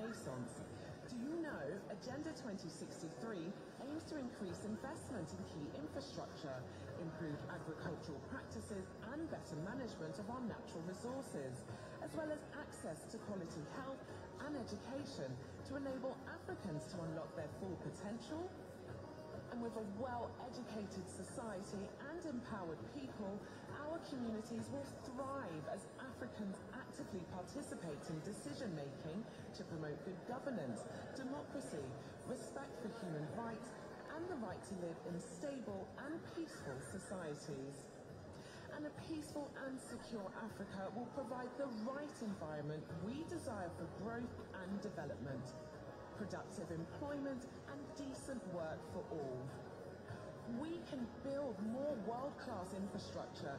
renaissance. Do you know Agenda 2063 aims to increase investment in key infrastructure, improve agricultural practices and better management of our natural resources, as well as access to quality health and education to enable Africans to unlock their full potential? And with a well-educated society and empowered people, our communities will thrive as Africans actively participate in decision-making to promote good governance, democracy, respect for human rights, and the right to live in stable and peaceful societies. And a peaceful and secure Africa will provide the right environment we desire for growth and development, productive employment and decent work for all. We can build more world-class infrastructure,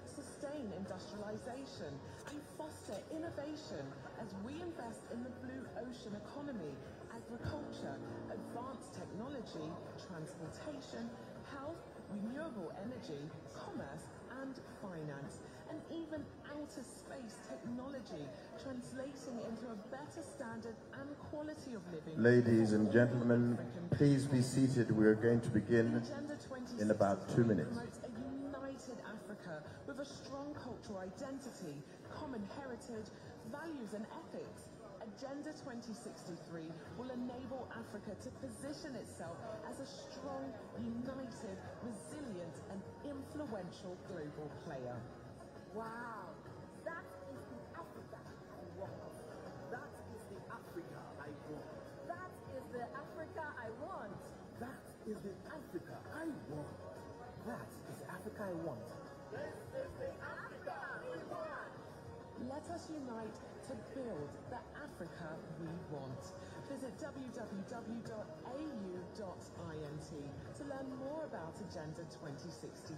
sustain industrialization and foster innovation as we invest in the blue ocean economy, agriculture, advanced technology, transportation, health, renewable energy, commerce and finance, and even outer space technology, translating into a better standard and quality of living. Ladies and gentlemen, please be seated. We are going to begin in about 2 minutes. Promotes a united Africa with a strong cultural identity, common heritage, values and ethics. Agenda 2063 will enable Africa to position itself as a strong, united, resilient and influential global player. Wow, that is the Africa I want. That is the Africa I want. That is the Africa I want. That is the Africa I want. That is the Africa I want. This is the Africa we want. Let us unite to build the Africa we want. Visit www.au.int to learn more about Agenda 2063.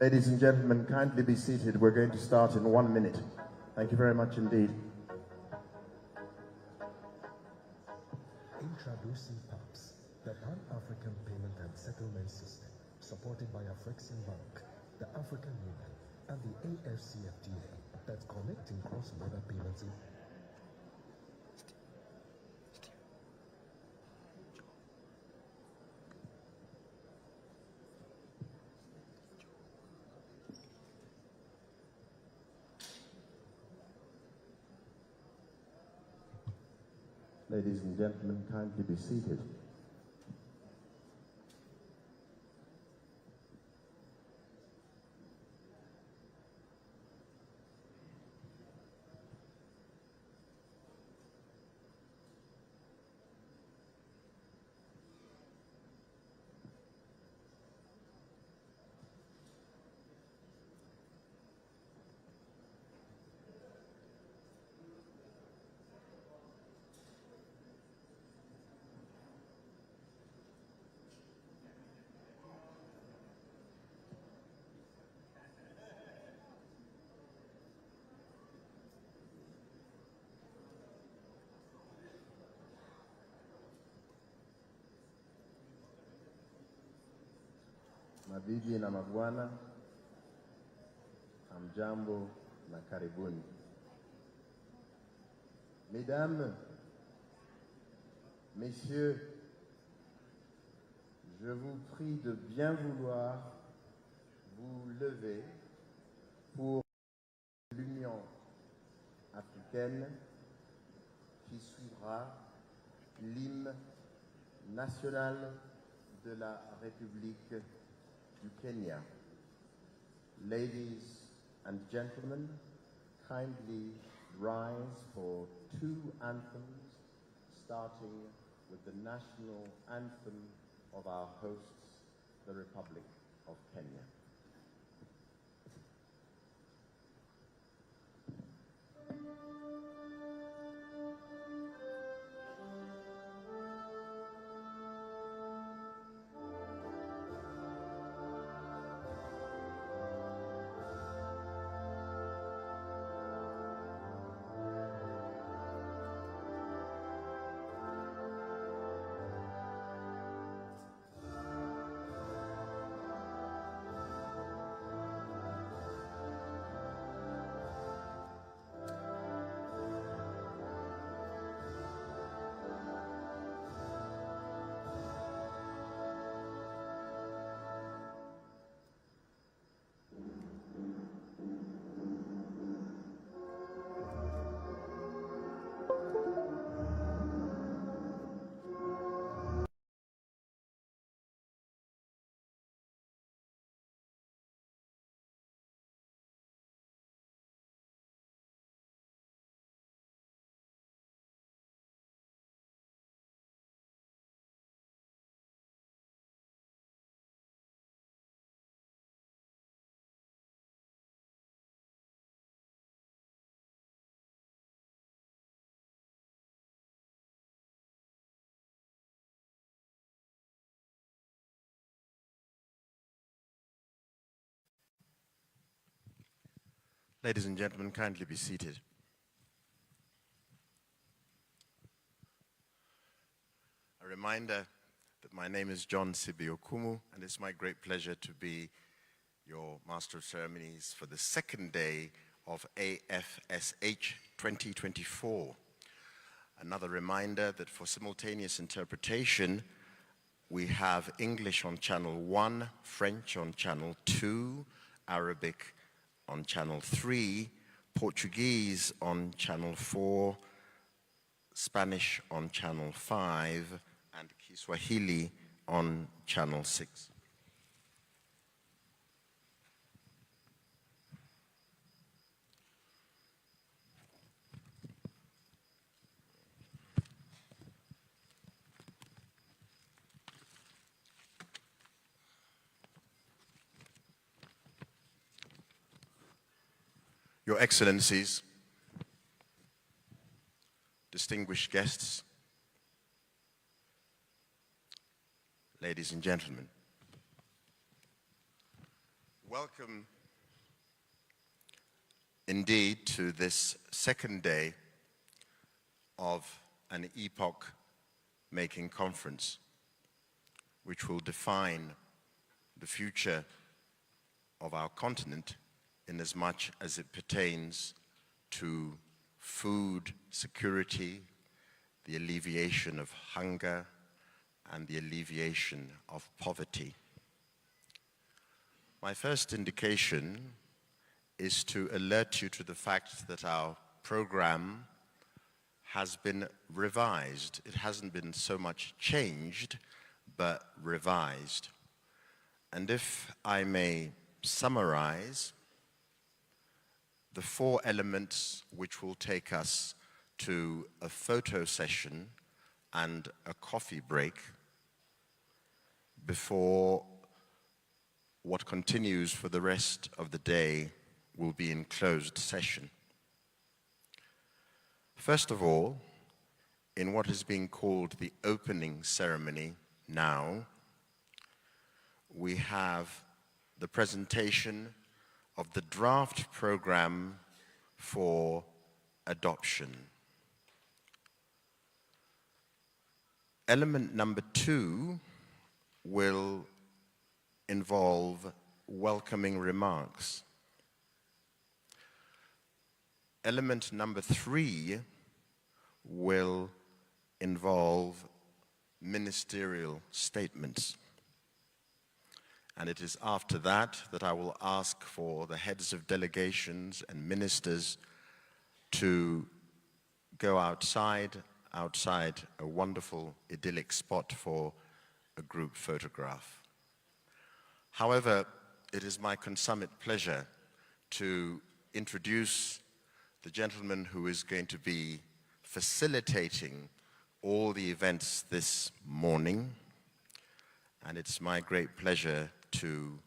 Ladies and gentlemen, kindly be seated. We're going to start in 1 minute. Thank you very much indeed. Introducing PAPS, the Pan-African Payment and Settlement System, supported by Afrexim Bank, the African Union, and the AFCFTA, that's connecting cross-border payments. Ladies and gentlemen, kindly be seated. Mabibi na mabwana, hamjambo na karibuni. Mesdames, Messieurs, je vous prie de bien vouloir vous lever pour l'Union africaine qui suivra l'hymne national de la République du Kenya. Ladies and gentlemen, kindly rise for 2 anthems, starting with the national anthem of our hosts, the Republic of Kenya. Ladies and gentlemen, kindly be seated. A reminder that my name is John Sibiokumu, and it's my great pleasure to be your Master of Ceremonies for the second day of AFSH 2024. Another reminder that for simultaneous interpretation, we have English on channel 1, French on channel 2, Arabic on channel 3, Portuguese on channel 4, Spanish on channel 5, and Kiswahili on channel 6. Your Excellencies, distinguished guests, ladies and gentlemen, welcome indeed to this second day of an epoch-making conference which will define the future of our continent in as much as it pertains to food security, the alleviation of hunger, and the alleviation of poverty. My first indication is to alert you to the fact that our program has been revised. It hasn't been so much changed, but revised. And if I may summarize, the 4 elements which will take us to a photo session and a coffee break before what continues for the rest of the day will be in closed session. First of all, in what is being called the opening ceremony now, we have the presentation of the draft program for adoption. Element number 2 will involve welcoming remarks. Element number 3 will involve ministerial statements. And it is after that that I will ask for the heads of delegations and ministers to go outside a wonderful idyllic spot for a group photograph. However, it is my consummate pleasure to introduce the gentleman who is going to be facilitating all the events this morning. And it's my great pleasure to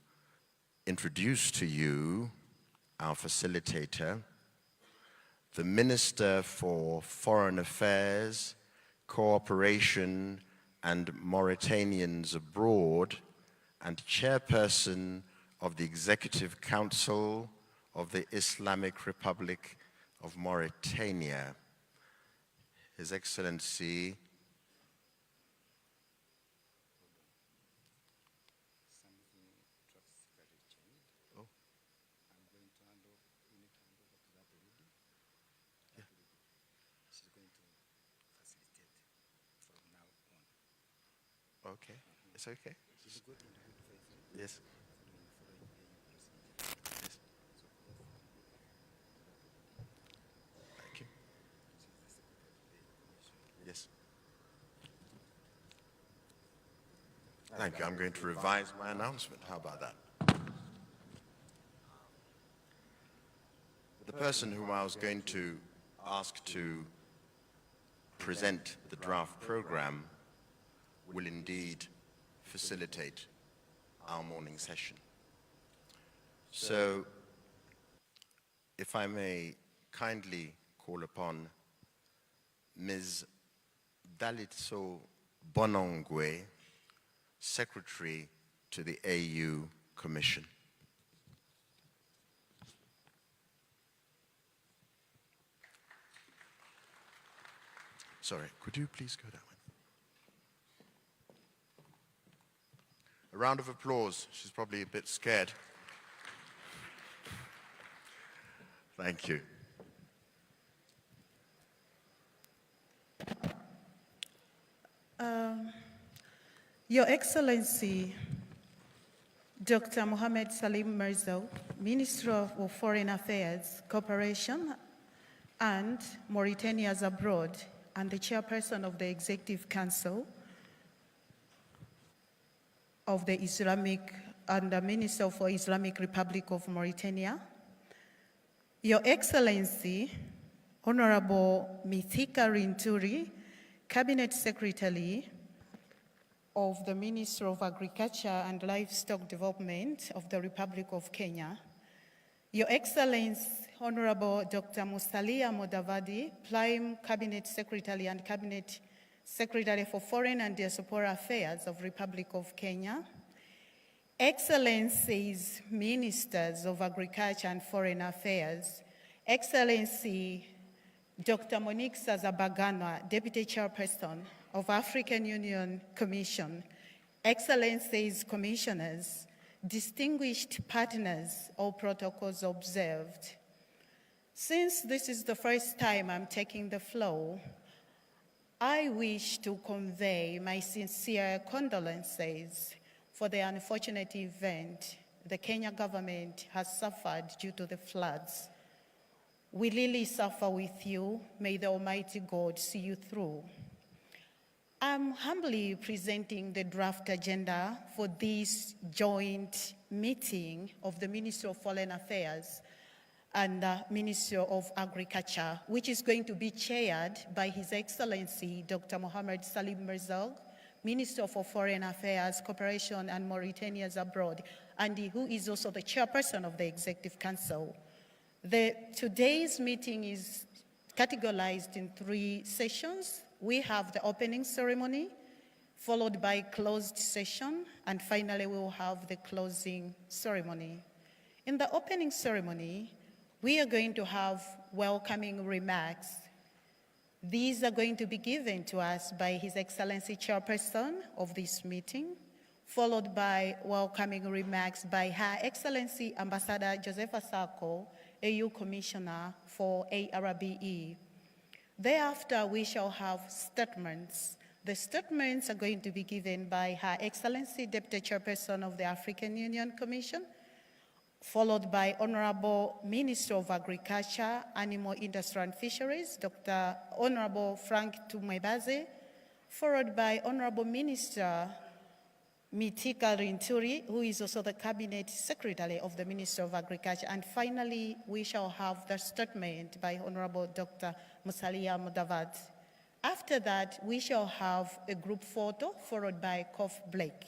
introduce to you our facilitator, the Minister for Foreign Affairs, Cooperation and Mauritanians Abroad, and Chairperson of the Executive Council of the Islamic Republic of Mauritania, His Excellency Okay, it's okay. Yes. Yes. Thank you. Yes. Thank you. I'm going to revise my announcement. How about that? The person whom I was going to ask to present the draft program will indeed facilitate our morning session. So, if I may kindly call upon Ms. Dalitso Bonongwe, Secretary to the AU Commission. Sorry, could you please go that way? A round of applause. She's probably a bit scared. Thank you. Your Excellency, Dr. Mohamed Salim Mirza, Minister of Foreign Affairs, Cooperation, and Mauritania's Abroad, and the Chairperson of the Executive Council of the Islamic, and the Minister for Islamic Republic of Mauritania, Your Excellency, Honorable Mithika Rinturi, Cabinet Secretary of the Ministry of Agriculture and Livestock Development of the Republic of Kenya, Your Excellency, Honorable Dr. Musalia Mudavadi, Prime Cabinet Secretary and Cabinet Secretary for Foreign and Diaspora Affairs of Republic of Kenya, Excellencies, Ministers of Agriculture and Foreign Affairs, Excellency Dr. Monique Sazabaganwa, Deputy Chairperson of African Union Commission, Excellencies, Commissioners, distinguished partners, all protocols observed. Since this is the first time I'm taking the floor, I wish to convey my sincere condolences for the unfortunate event the Kenya government has suffered due to the floods. We really suffer with you. May the Almighty God see you through. I'm humbly presenting the draft agenda for this joint meeting of the Ministry of Foreign Affairs and the Ministry of Agriculture, which is going to be chaired by His Excellency Dr. Mohamed Salim Mirza, Minister for Foreign Affairs, Cooperation, and Mauritania's Abroad, and who is also the chairperson of the Executive Council. Today's meeting is categorized in 3 sessions. We have the opening ceremony, followed by closed session, and finally we will have the closing ceremony. In the opening ceremony, we are going to have welcoming remarks. These are going to be given to us by His Excellency Chairperson of this meeting, followed by welcoming remarks by Her Excellency Ambassador Joseph Asako, AU Commissioner for ARBE. Thereafter, we shall have statements. The statements are going to be given by Her Excellency Deputy Chairperson of the African Union Commission, followed by Honorable Minister of Agriculture, Animal Industry and Fisheries, Dr. Honorable Frank Tumwebaze, followed by Honorable Minister Mithika Rinturi, who is also the Cabinet Secretary of the Minister of Agriculture. And finally, we shall have the statement by Honorable Dr. Musalia Mudavadi. After that, we shall have a group photo, followed by a coffee break.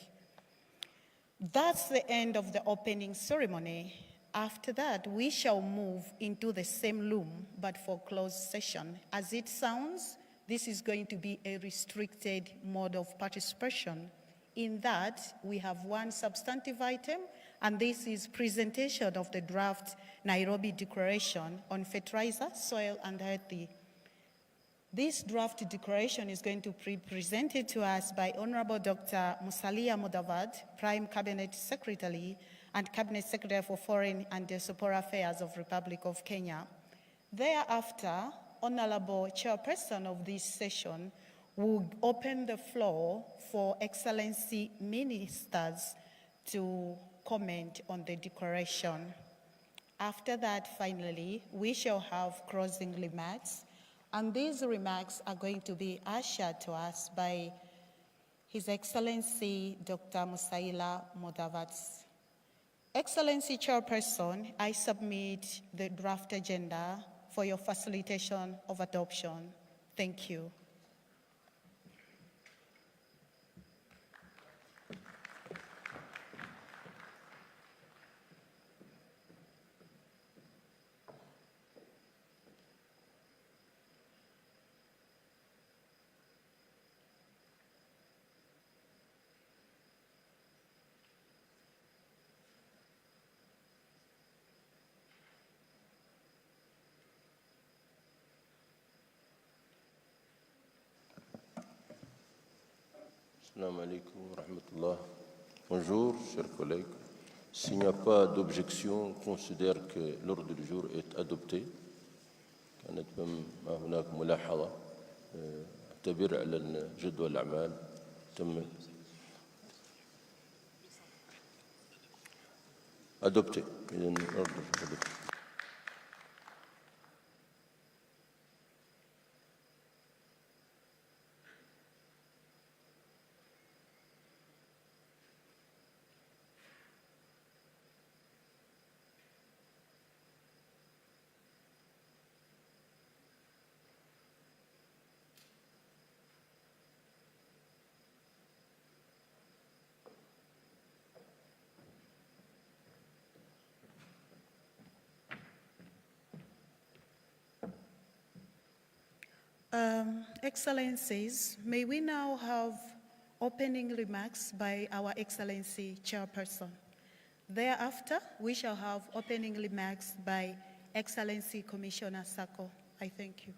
That's the end of the opening ceremony. After that, we shall move into the same room, but for closed session. As it sounds, this is going to be a restricted mode of participation. In that, we have one substantive item, and this is presentation of the draft Nairobi Declaration on Fertilizer, Soil and Healthy. This draft declaration is going to be presented to us by Honorable Dr. Musalia Mudavadi, Prime Cabinet Secretary and Cabinet Secretary for Foreign and Diaspora Affairs of Republic of Kenya. Thereafter, Honorable Chairperson of this session will open the floor for Excellency Ministers to comment on the declaration. After that, finally, we shall have closing remarks, and these remarks are going to be ushered to us by His Excellency Dr. Musalia Mudavadi. Excellency Chairperson, I submit the draft agenda for your facilitation of adoption. Thank you. Assalamu alaikum wa rahmatullah. Bonjour, chers collègues. S'il n'y a pas d'objection, on considère que l'ordre du jour est adopté. كانت ما هناك ملاحظة اعتبر على جدول الأعمال تم adopté. إذن الأردن adopté. Excellencies, may we now have opening remarks by our Excellency Chairperson. Thereafter, we shall have opening remarks by Excellency Commissioner Sako. I thank you.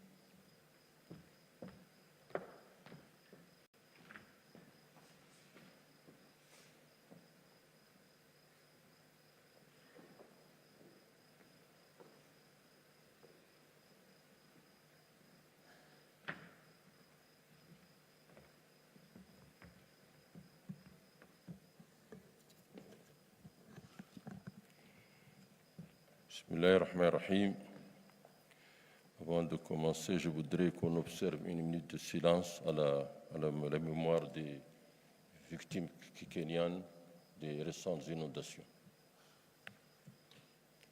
Bismillahirrahmanirrahim. Avant de commencer, je voudrais qu'on observe une minute de silence à la mémoire des victimes kenyanes des récentes inondations.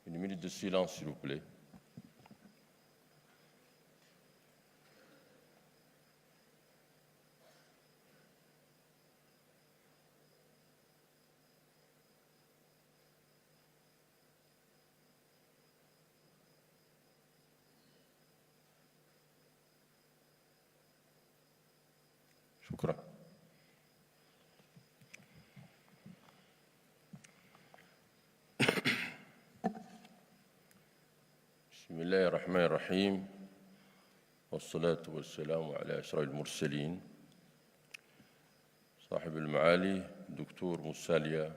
Une minute de silence, s'il vous plaît. شكرا. بسم الله الرحمن الرحيم والصلاة والسلام على أشرف المرسلين صاحب المعالي دكتور موساليا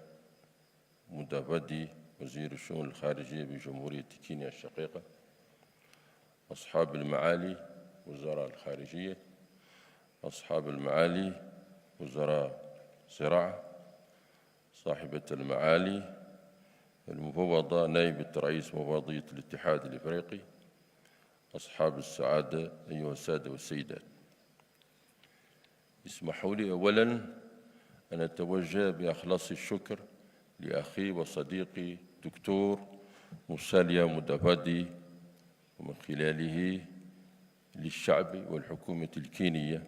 مدافدي وزير الشؤون الخارجية بجمهورية كينيا الشقيقة، أصحاب المعالي وزراء الخارجية، أصحاب المعالي وزراء الزراعة، صاحبة المعالي المفوضة نائبة رئيس مفوضية الاتحاد الإفريقي، أصحاب السعادة أيها السادة والسيدات. اسمحوا لي أولاً أن أتوجه بأخلاص الشكر لأخي وصديقي دكتور موساليا مدافدي، ومن خلاله للشعب والحكومة الكينية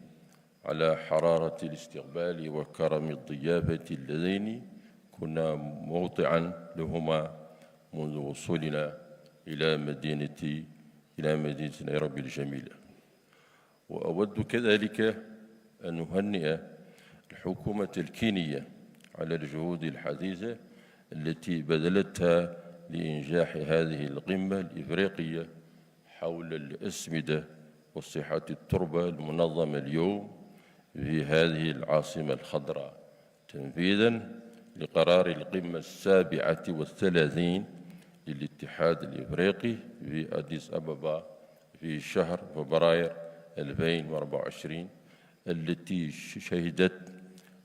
على حرارة الاستقبال وكرم الضيافة اللذين كنا موضعاً لهما منذ وصولنا إلى مدينة نيروبي الجميلة. وأود كذلك أن نهنئ الحكومة الكينية على الجهود الحثيثة التي بذلتها لإنجاح هذه القمة الإفريقية حول الأسمدة وصحة التربة المنظمة اليوم في هذه العاصمة الخضراء، تنفيذاً لقرار القمة 37 للاتحاد الإفريقي في أديس أبابا في شهر فبراير 2024، التي شهدت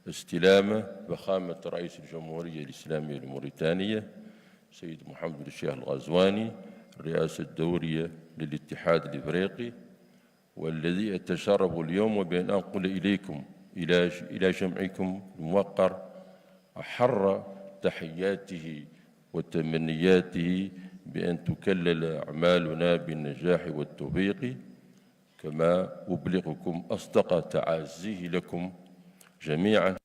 استلام فخامة رئيس الجمهورية الإسلامية الموريتانية سيد محمد الشيخ الغزواني الرئاسة الدورية للاتحاد الإفريقي، والذي أتشرف اليوم بأن أنقل إليكم إلى جمعكم الموقر أحر تحياته وتمنياته بأن تكلل أعمالنا بالنجاح والتوفيق، كما أبلغكم أصدق تعازيه لكم جميعاً.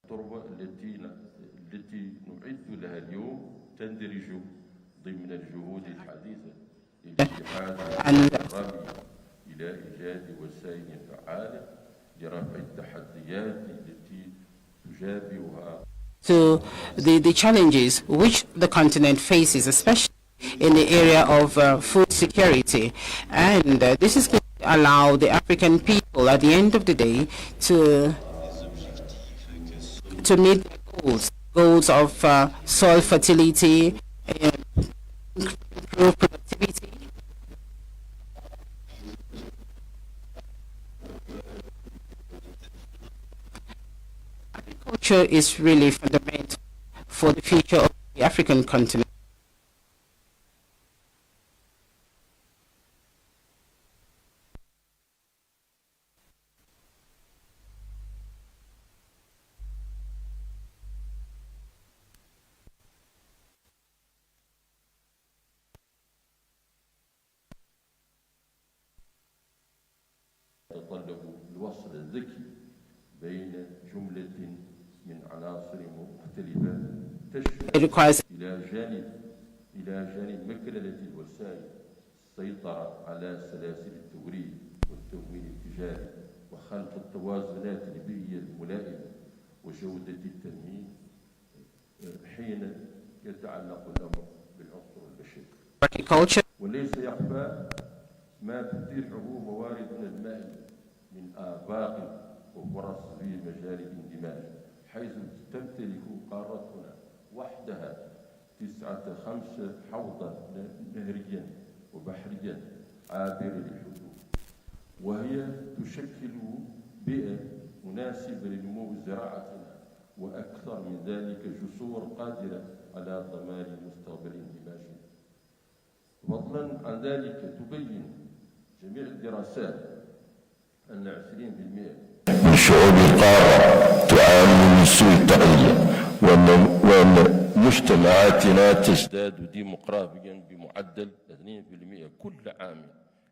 التربة التي نعد لها اليوم تندرج ضمن الجهود الحديثة للاتحاد الرامي إلى إيجاد وسائل فعالة لرفع التحديات التي تجابهها. To the challenges which the continent faces, especially in the area of food security. And this is going to allow the African people at the end of the day to meet goals of soil fertility, improve productivity. Agriculture is really fundamental for the future of the African continent. يتطلب الوصل الذكي بين جملة من عناصر مختلفة تشمل إلى جانب مكنة الوسائل السيطرة على سلاسل التوريد والتمويل التجاري وخلق التوازنات البيئية الملائمة وجودة التنمية حين يتعلق الأمر بالعنصر البشري. وليس يخفى ما تتيحه مواردنا المائية من آفاق وفرص في مجال الاندماج، حيث تمتلك قارتنا وحدها 5 حوضا نهريا وبحريا عابر للحدود، وهي تشكل بيئة مناسبة لنمو زراعتنا، وأكثر من ذلك جسور قادرة على ضمان مستقبل اندماجنا. فضلا عن ذلك تبين جميع الدراسات أن 20% من شعوب القارة تعاني من سوء التغذية، وأن مجتمعاتنا تزداد ديموغرافيا بمعدل 2% كل عام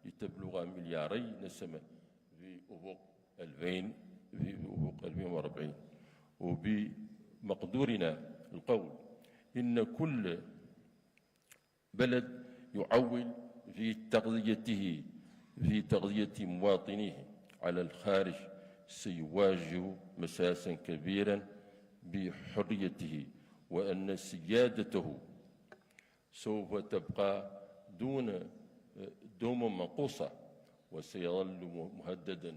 لتبلغ 2 مليار نسمة في أفق 2040. وبمقدورنا القول إن كل بلد يعول في تغذية مواطنيه على الخارج سيواجه مساسا كبيرا بحريته، وأن سيادته سوف تبقى دوما منقوصة، وسيظل مهددا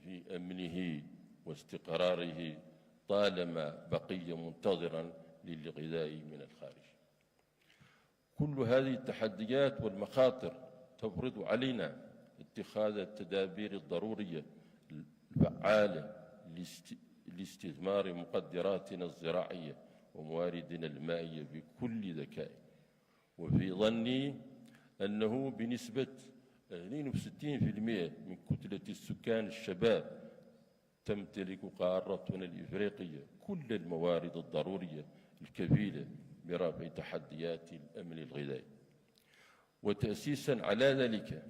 في أمنه واستقراره طالما بقي منتظرا للغذاء من الخارج. كل هذه التحديات والمخاطر تفرض علينا اتخاذ التدابير الضرورية الفعالة لاستثمار مقدراتنا الزراعية ومواردنا المائية بكل ذكاء. وفي ظني أنه بنسبة 62% من كتلة السكان الشباب تمتلك قارتنا الإفريقية كل الموارد الضرورية الكفيلة برفع تحديات الأمن الغذائي. وتأسيسا على ذلك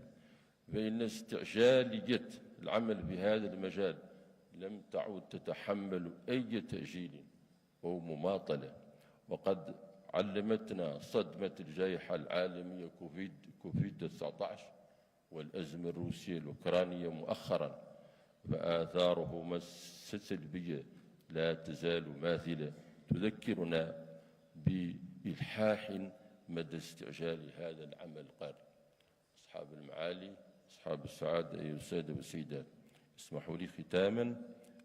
فإن استعجالية العمل في هذا المجال لم تعد تتحمل أي تأجيل أو مماطلة، وقد علمتنا صدمة الجائحة العالمية كوفيد-19 والأزمة الروسية الأوكرانية مؤخرا، فآثارهما السلبية لا تزال ماثلة تذكرنا بإلحاح مدى استعجال هذا العمل القارئ. أصحاب المعالي، أصحاب السعادة، أيها السادة والسيدات، اسمحوا لي ختاما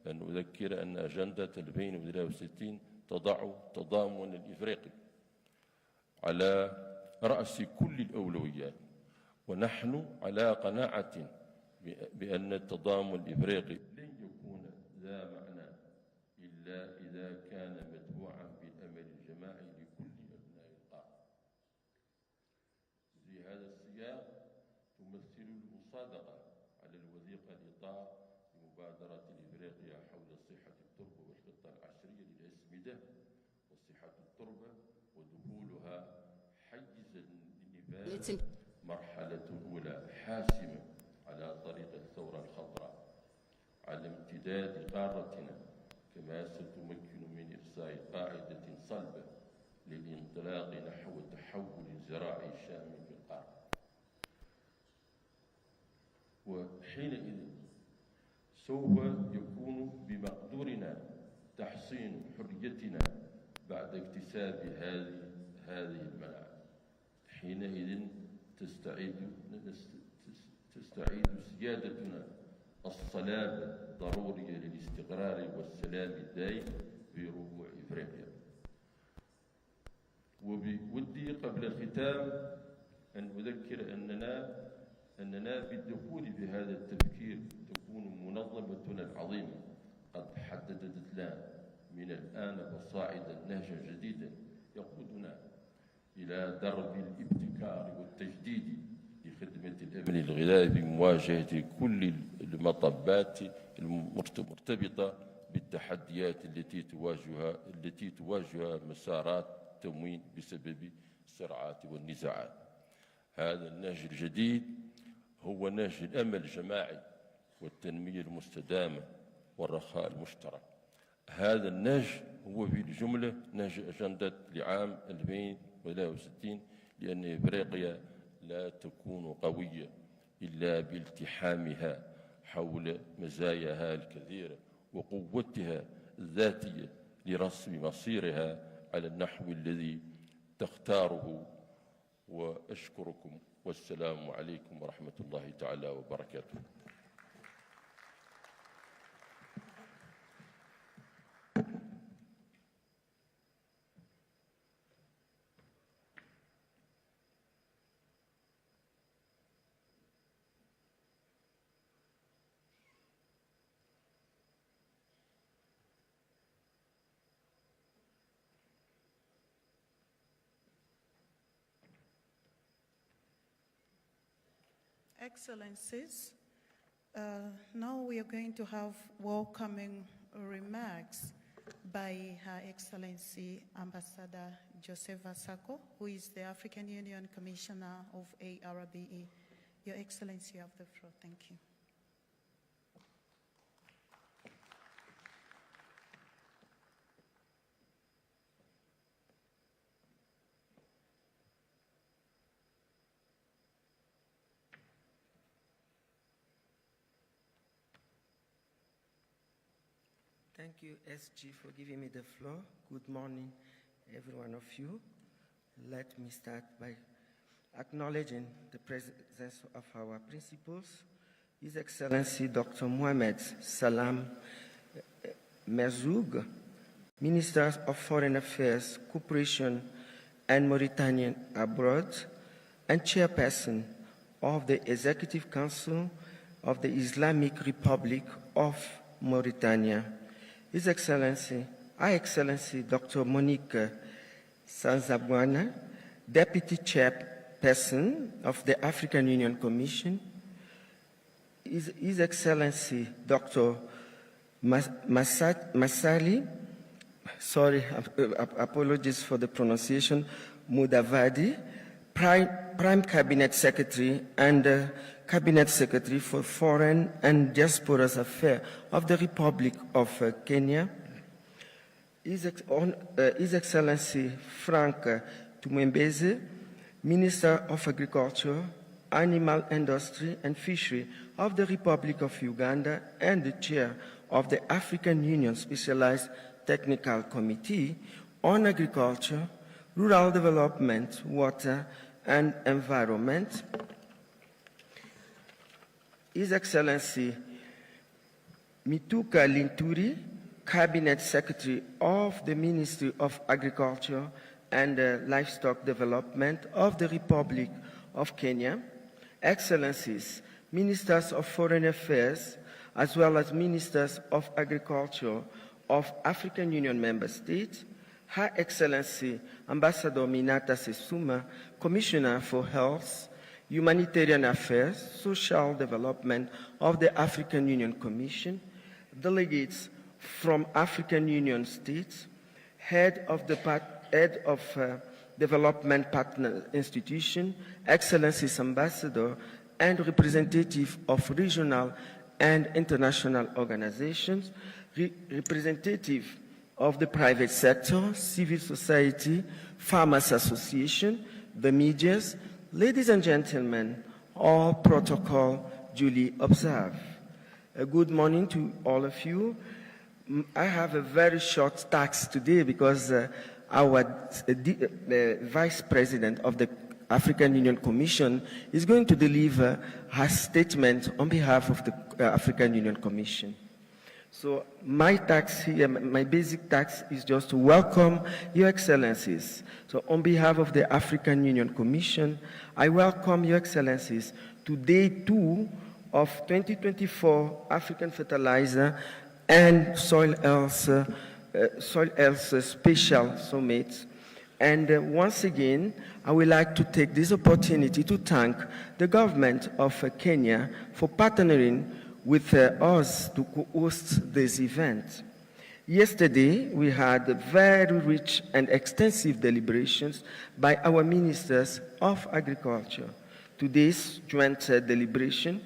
أن أذكر أن أجندة 2063 تضع التضامن الإفريقي على رأس كل الأولويات، ونحن على قناعة بأن التضامن الإفريقي لن يكون ذا معنى إلا إذا كان متبوعا بالأمل الجماعي لكل أبناء القارة. في هذا السياق تمثل المصادقة على الوثيقة الإطار لمبادرة الإفريقية حول صحة التربة والخطة العشرية للأسمدة وصحة التربة ودخولها حيز النفاذ مرحلة أولى حاسمة على طريق الثورة الخضراء على امتداد قارتنا، كما ستمكن قاعدة صلبة للانطلاق نحو تحول زراعي شامل في القارة. وحينئذ سوف يكون بمقدورنا تحصين حريتنا بعد اكتساب هذه المناعة. حينئذ تستعيد سيادتنا الصلابة الضرورية للاستقرار والسلام الدائم في ربوع إفريقيا. وبودي قبل الختام أن أذكر أننا بالدخول بهذا التفكير تكون منظمتنا العظيمة قد حددت لنا من الآن وصاعدا نهجا جديدا يقودنا إلى درب الابتكار والتجديد لخدمة الأمن الغذائي بمواجهة كل المطبات المرتبطة بالتحديات التي تواجهها مسارات التموين بسبب الصراعات والنزاعات. هذا النهج الجديد هو نهج الأمل الجماعي والتنمية المستدامة والرخاء المشترك. هذا النهج هو في الجملة نهج أجندة لعام 2063، لأن إفريقيا لا تكون قوية إلا بالتحامها حول مزاياها الكثيرة وقوتها الذاتية لرسم مصيرها على النحو الذي تختاره. وأشكركم والسلام عليكم ورحمة الله تعالى وبركاته. Excellencies, now we are going to have welcoming remarks by Her Excellency Ambassador Josefa Sako, who is the African Union Commissioner of ARBE. Your Excellency, you have the floor. Thank you. Thank you, SG, for giving me the floor. Good morning, every one of you. Let me start by acknowledging the presence of our principals, His Excellency Dr. Mohamed Salam Merzoug, Minister of Foreign Affairs, Cooperation and Mauritania Abroad, and Chairperson of the Executive Council of the Islamic Republic of Mauritania. His Excellency, Her Excellency Dr. Monique Sanzabwana, Deputy Chairperson of the African Union Commission, His Excellency Dr. Masali, apologies for the pronunciation, Mudavadi, Prime Cabinet Secretary and Cabinet Secretary for Foreign and Diaspora Affairs of the Republic of Kenya, His Excellency Frank Tumwembeze, Minister of Agriculture, Animal Industry and Fishery of the Republic of Uganda and the Chair of the African Union Specialized Technical Committee on Agriculture, Rural Development, Water and Environment, His Excellency Mituka Linturi, Cabinet Secretary of the Ministry of Agriculture and Livestock Development of the Republic of Kenya, Excellencies, Ministers of Foreign Affairs, as well as Ministers of Agriculture of African Union Member States, Her Excellency Ambassador Minata Sesuma, Commissioner for Health, Humanitarian Affairs, Social Development of the African Union Commission, delegates from African Union states, Head of Development Partner Institution, Excellencies Ambassador, and representative of regional and international organizations, representative of the private sector, civil society, farmers association, the medias, ladies and gentlemen, all protocol duly observed. A good morning to all of you. I have a very short task today because our Vice President of the African Union Commission is going to deliver her statement on behalf of the African Union Commission. So my task here, my basic task is just to welcome Your Excellencies. So on behalf of the African Union Commission, I welcome Your Excellencies to Day 2 of 2024 African Fertilizer and Soil Health Special Summit. And once again, I would like to take this opportunity to thank the government of Kenya for partnering with us to host this event. Yesterday, we had very rich and extensive deliberations by our ministers of agriculture. Today's joint deliberation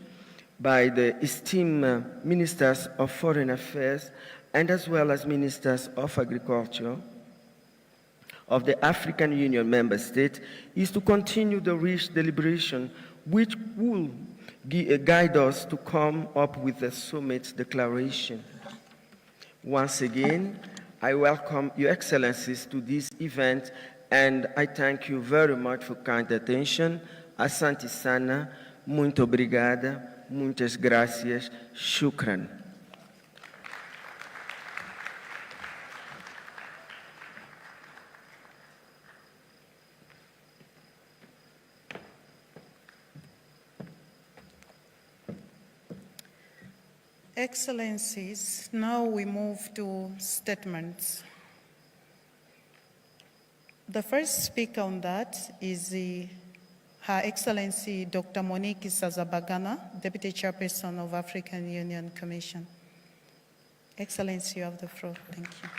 by the esteemed ministers of foreign affairs and as well as ministers of agriculture of the African Union member states is to continue the rich deliberation which will guide us to come up with the summit declaration. Once again, I welcome Your Excellencies to this event and I thank you very much for kind attention. Asante sana, muito obrigada, muitas gracias, shukran. Excellencies, now we move to statements. The first speaker on that is Her Excellency Dr. Monique Sazabagana, Deputy Chairperson of African Union Commission. Excellency, you have the floor. Thank you.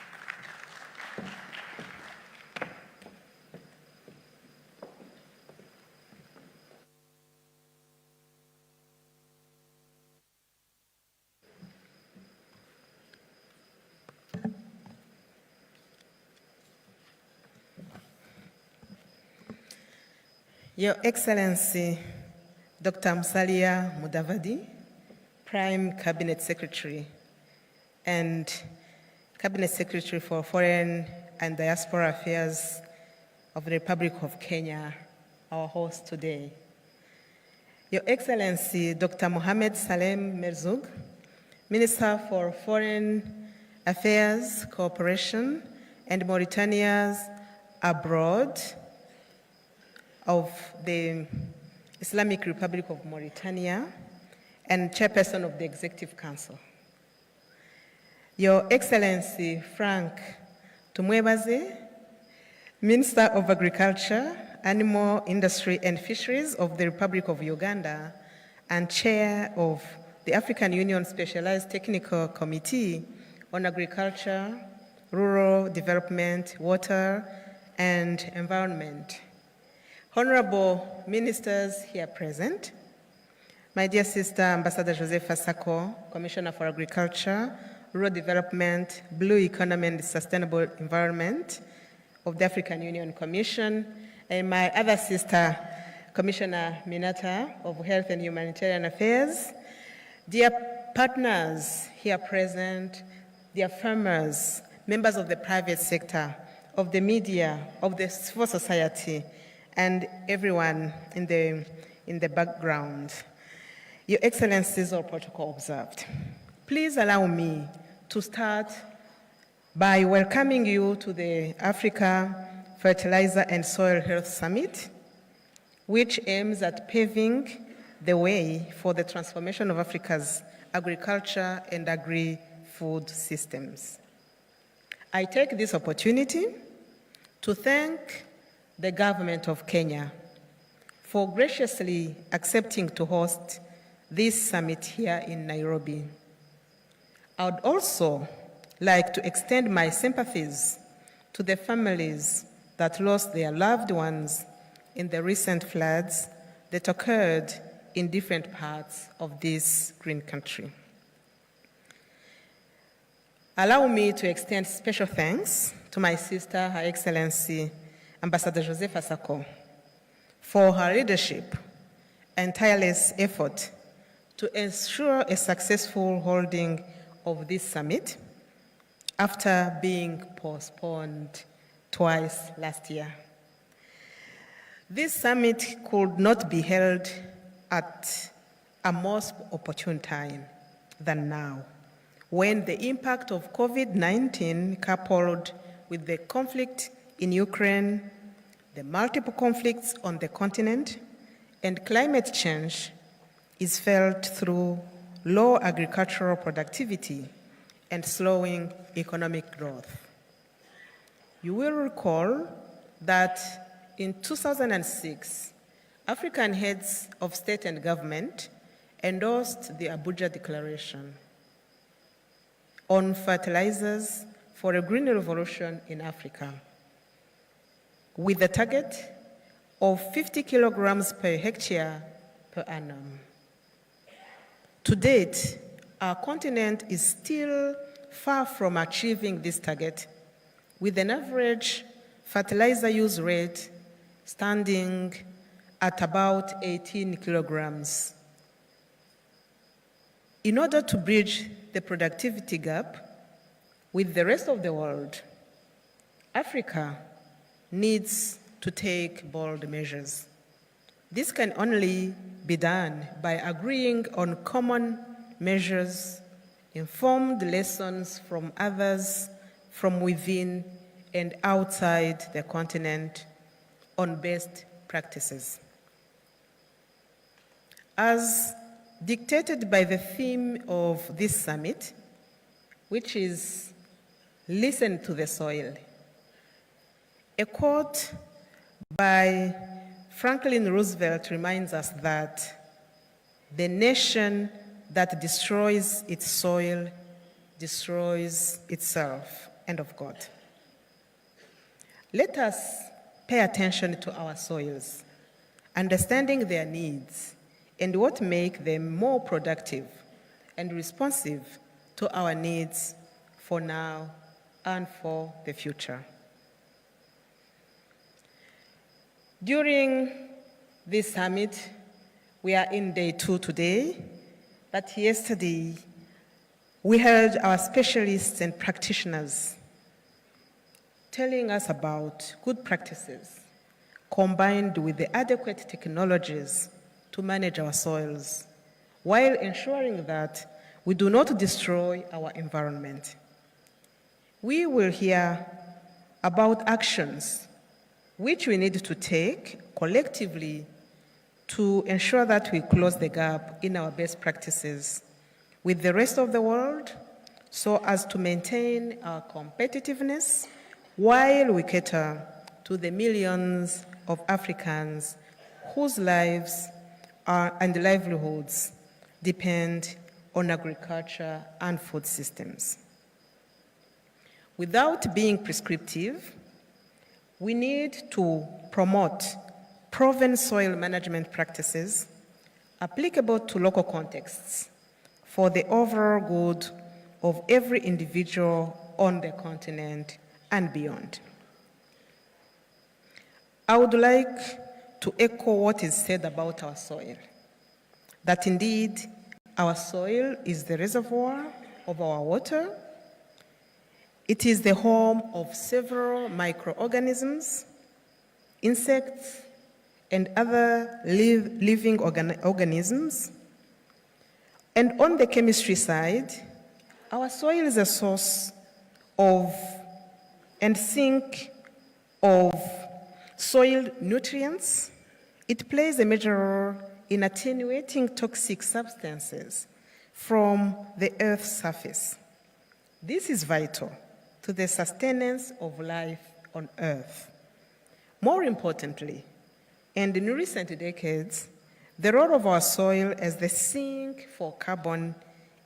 Your Excellency, Dr. Musalia Mudavadi, Prime Cabinet Secretary and Cabinet Secretary for Foreign and Diaspora Affairs of the Republic of Kenya, our host today. Your Excellency, Dr. Mohamed Salem Merzoug, Minister for Foreign Affairs, Cooperation, and Mauritania's abroad of the Islamic Republic of Mauritania and Chairperson of the Executive Council. Your Excellency Frank Tumwebaze, Minister of Agriculture, Animal Industry and Fisheries of the Republic of Uganda and Chair of the African Union Specialized Technical Committee on Agriculture, Rural Development, Water, and Environment. Honorable ministers here present, my dear sister Ambassador Josepha Sako, Commissioner for Agriculture, Rural Development, Blue Economy and Sustainable Environment of the African Union Commission, and my other sister, Commissioner Minata of Health and Humanitarian Affairs, dear partners here present, dear farmers, members of the private sector, of the media, of the civil society, and everyone in the background. Your Excellencies, all protocol observed. Please allow me to start by welcoming you to the Africa Fertilizer and Soil Health Summit, which aims at paving the way for the transformation of Africa's agriculture and agri-food systems. I take this opportunity to thank the government of Kenya for graciously accepting to host this summit here in Nairobi. I would also like to extend my sympathies to the families that lost their loved ones in the recent floods that occurred in different parts of this green country. Allow me to extend special thanks to my sister, Her Excellency, Ambassador Josepha Sako, for her leadership and tireless effort to ensure a successful holding of this summit after being postponed twice last year. This summit could not be held at a more opportune time than now, when the impact of COVID-19 coupled with the conflict in Ukraine, the multiple conflicts on the continent, and climate change is felt through low agricultural productivity and slowing economic growth. You will recall that in 2006, African heads of state and government endorsed the Abuja Declaration on fertilizers for a green revolution in Africa, with a target of 50 kilograms per hectare per annum. To date, our continent is still far from achieving this target, with an average fertilizer use rate standing at about 18 kilograms. In order to bridge the productivity gap with the rest of the world, Africa needs to take bold measures. This can only be done by agreeing on common measures, informed lessons from others from within and outside the continent on best practices. As dictated by the theme of this summit, which is "Listen to the Soil," a quote by Franklin Roosevelt reminds us that the nation that destroys its soil destroys itself. End of quote. Let us pay attention to our soils, understanding their needs and what makes them more productive and responsive to our needs for now and for the future. During this summit, we are in day 2 today, but yesterday we heard our specialists and practitioners telling us about good practices combined with the adequate technologies to manage our soils, while ensuring that we do not destroy our environment. We will hear about actions which we need to take collectively to ensure that we close the gap in our best practices with the rest of the world, so as to maintain our competitiveness while we cater to the millions of Africans whose lives and livelihoods depend on agriculture and food systems. Without being prescriptive, we need to promote proven soil management practices applicable to local contexts for the overall good of every individual on the continent and beyond. I would like to echo what is said about our soil, that indeed our soil is the reservoir of our water. It is the home of several microorganisms, insects, and other living organisms. And on the chemistry side, our soil is a source of and sink of soil nutrients. It plays a major role in attenuating toxic substances from the Earth's surface. This is vital to the sustenance of life on Earth. More importantly, and in recent decades, the role of our soil as the sink for carbon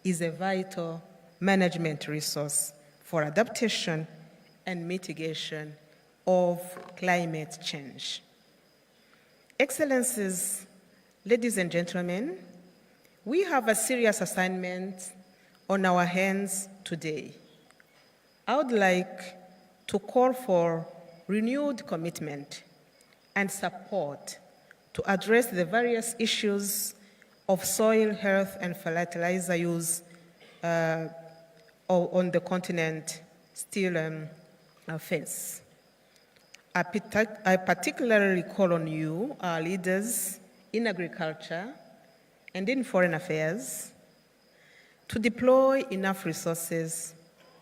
is a vital management resource for adaptation and mitigation of climate change. Excellencies, ladies and gentlemen, we have a serious assignment on our hands today, I would like to call for renewed commitment and support to address the various issues of soil health and fertilizer use on the continent still face. I particularly call on you, our leaders in agriculture and in foreign affairs, to deploy enough resources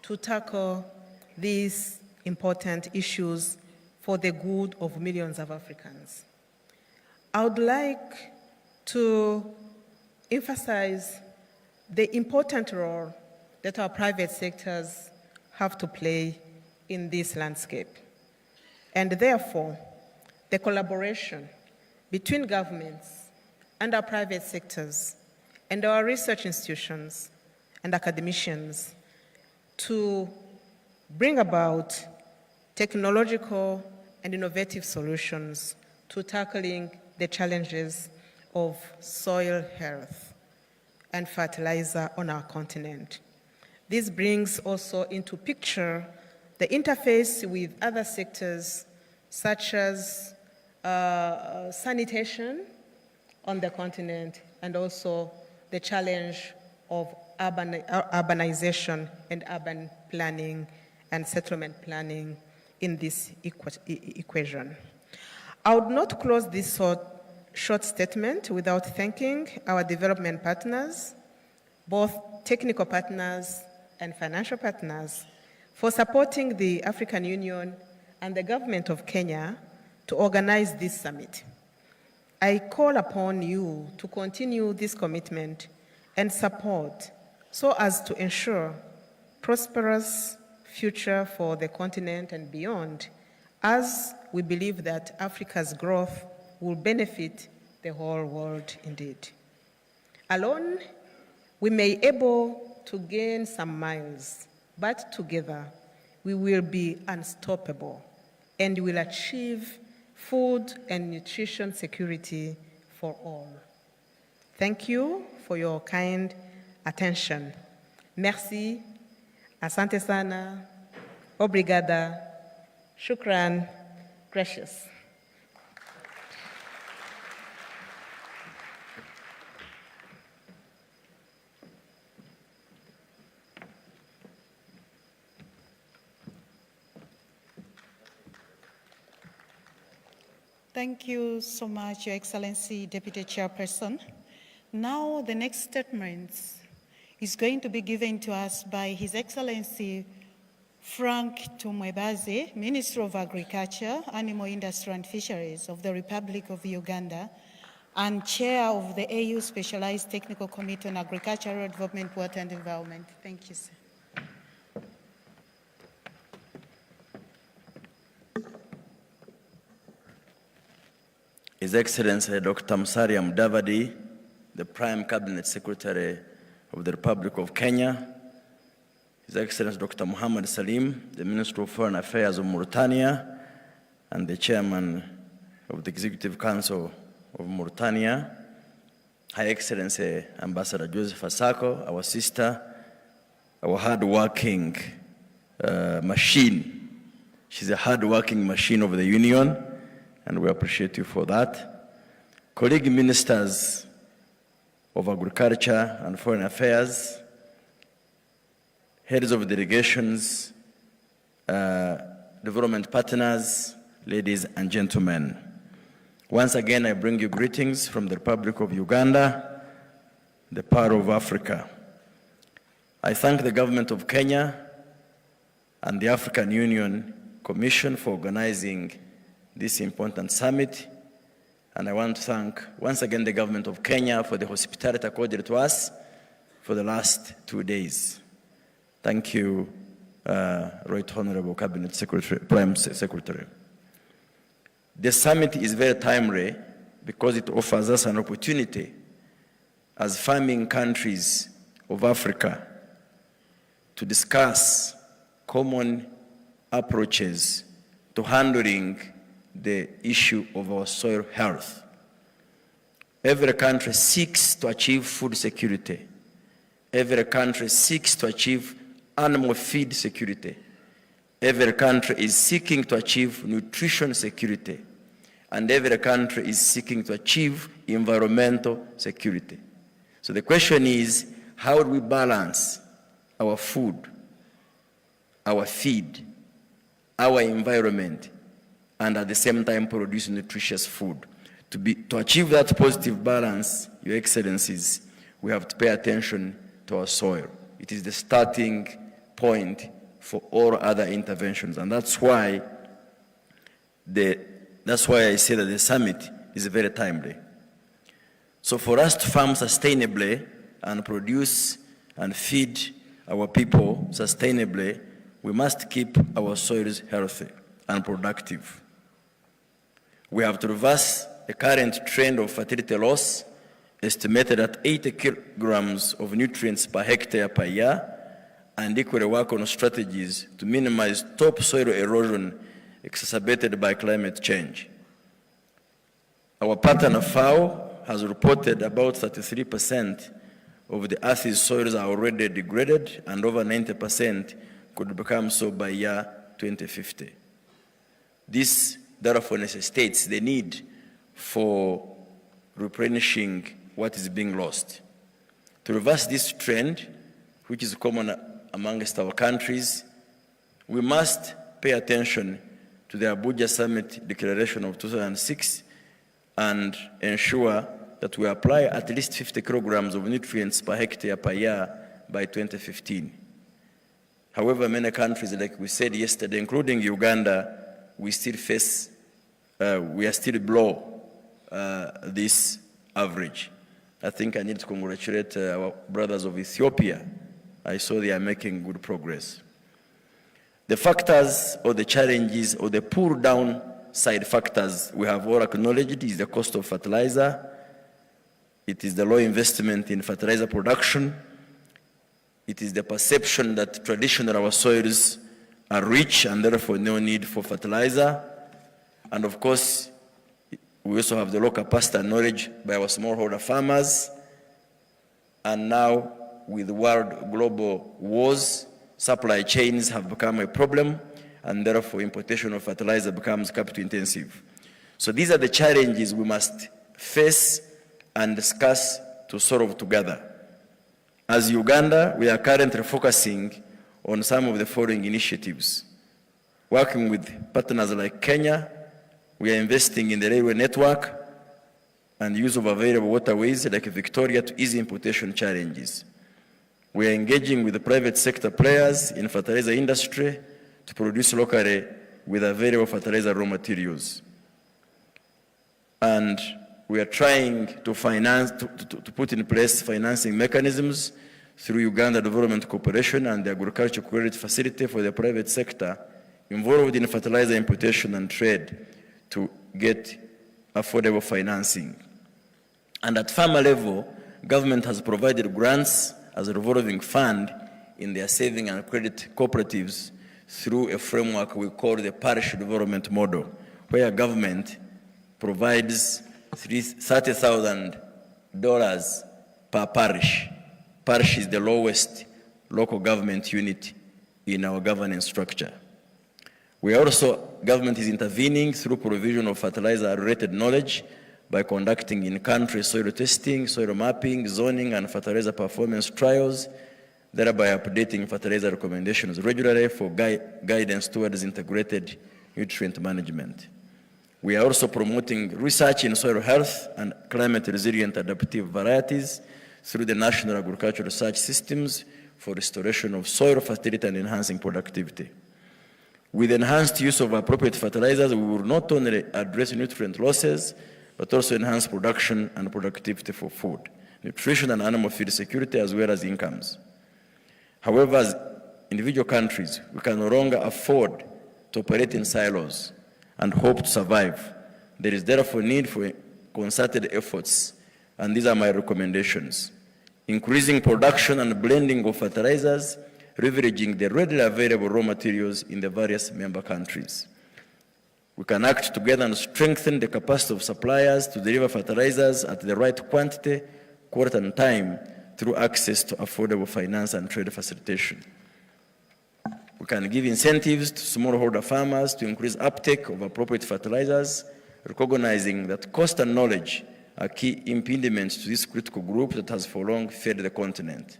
to tackle these important issues for the good of millions of Africans. I would like to emphasize the important role that our private sectors have to play in this landscape. And therefore, the collaboration between governments and our private sectors and our research institutions and academicians to bring about technological and innovative solutions to tackling the challenges of soil health and fertilizer on our continent. This brings also into picture the interface with other sectors such as sanitation on the continent and also the challenge of urbanization and urban planning and settlement planning in this equation. I would not close this short statement without thanking our development partners, both technical partners and financial partners, for supporting the African Union and the government of Kenya to organize this summit. I call upon you to continue this commitment and support so as to ensure prosperous future for the continent and beyond, as we believe that Africa's growth will benefit the whole world indeed. Alone, we may be able to gain some miles, but together we will be unstoppable and will achieve food and nutrition security for all. Thank you for your kind attention. Merci, asante sana, obrigada, shukran, gracias. Thank you so much, Your Excellency, Deputy Chairperson. Now the next statement is going to be given to us by His Excellency Frank Tumwebaze, Minister of Agriculture, Animal Industry and Fisheries of the Republic of Uganda, and Chair of the AU Specialized Technical Committee on Agricultural Development, Water and Environment. Thank you, sir. His Excellency Dr. Musalia Mudavadi, the Prime Cabinet Secretary of the Republic of Kenya, His Excellency Dr. Muhammad Salim, the Minister of Foreign Affairs of Mauritania, and the Chairman of the Executive Council of Mauritania, High Excellency Ambassador Joseph Asako, our sister, our hard-working machine. She's a hard-working machine of the Union, and we appreciate you for that. Colleague ministers of Agriculture and Foreign Affairs, heads of delegations, development partners, ladies and gentlemen. Once again, I bring you greetings from the Republic of Uganda, the Pearl of Africa. I thank the government of Kenya and the African Union Commission for organizing this important summit, and I want to thank once again the government of Kenya for the hospitality accorded to us for the last 2 days. Thank you, Right Honorable Cabinet Secretary, Prime Secretary. The summit is very timely because it offers us an opportunity as farming countries of Africa to discuss common approaches to handling the issue of our soil health. Every country seeks to achieve food security. Every country seeks to achieve animal feed security. Every country is seeking to achieve nutrition security, and every country is seeking to achieve environmental security. So the question is, how do we balance our food, our feed, our environment, and at the same time produce nutritious food? To achieve that positive balance, Your Excellencies, we have to pay attention to our soil. It is the starting point for all other interventions, and that's why I say that the summit is very timely. So for us to farm sustainably and produce and feed our people sustainably, we must keep our soils healthy and productive. We have to reverse the current trend of fertility loss, estimated at 80 kilograms of nutrients per hectare per year, and equally work on strategies to minimize topsoil erosion exacerbated by climate change. Our partner FAO has reported about 33% of the Earth's soils are already degraded, and over 90% could become so by year 2050. This therefore necessitates the need for replenishing what is being lost. To reverse this trend, which is common amongst our countries, we must pay attention to the Abuja Summit Declaration of 2006 and ensure that we apply at least 50 kilograms of nutrients per hectare per year by 2015. However, many countries, like we said yesterday, including Uganda, we are still below this average. I think I need to congratulate our brothers of Ethiopia. I saw they are making good progress. The factors or the challenges or the pull down side factors we have all acknowledged is the cost of fertilizer. It is the low investment in fertilizer production. It is the perception that traditionally our soils are rich and therefore no need for fertilizer. And of course, we also have the low capacity and knowledge by our smallholder farmers. And now, with world global wars, supply chains have become a problem, and therefore importation of fertilizer becomes capital intensive. So these are the challenges we must face and discuss to solve together. As Uganda, we are currently focusing on some of the following initiatives. Working with partners like Kenya, we are investing in the railway network and use of available waterways like Victoria to ease importation challenges. We are engaging with the private sector players in fertilizer industry to produce locally with available fertilizer raw materials. And we are trying to finance, to put in place financing mechanisms through Uganda Development Corporation and the Agriculture Credit Facility for the private sector involved in fertilizer importation and trade to get affordable financing. And at farmer level, government has provided grants as a revolving fund in their saving and credit cooperatives through a framework we call the parish development model, where government provides $30,000 per parish. Parish is the lowest local government unit in our governance structure. Government is intervening through provision of fertilizer-related knowledge by conducting in-country soil testing, soil mapping, zoning, and fertilizer performance trials, thereby updating fertilizer recommendations regularly for guidance towards integrated nutrient management. We are also promoting research in soil health and climate-resilient adaptive varieties through the National Agricultural Research Systems for restoration of soil fertility and enhancing productivity. With enhanced use of appropriate fertilizers, we will not only address nutrient losses, but also enhance production and productivity for food, nutrition and animal feed security, as well as incomes. However, as individual countries, we can no longer afford to operate in silos and hope to survive. There is therefore need for concerted efforts, and these are my recommendations. Increasing production and blending of fertilizers, leveraging the readily available raw materials in the various member countries. We can act together and strengthen the capacity of suppliers to deliver fertilizers at the right quantity, quality, and time through access to affordable finance and trade facilitation. We can give incentives to smallholder farmers to increase uptake of appropriate fertilizers, recognizing that cost and knowledge are key impediments to this critical group that has for long fed the continent.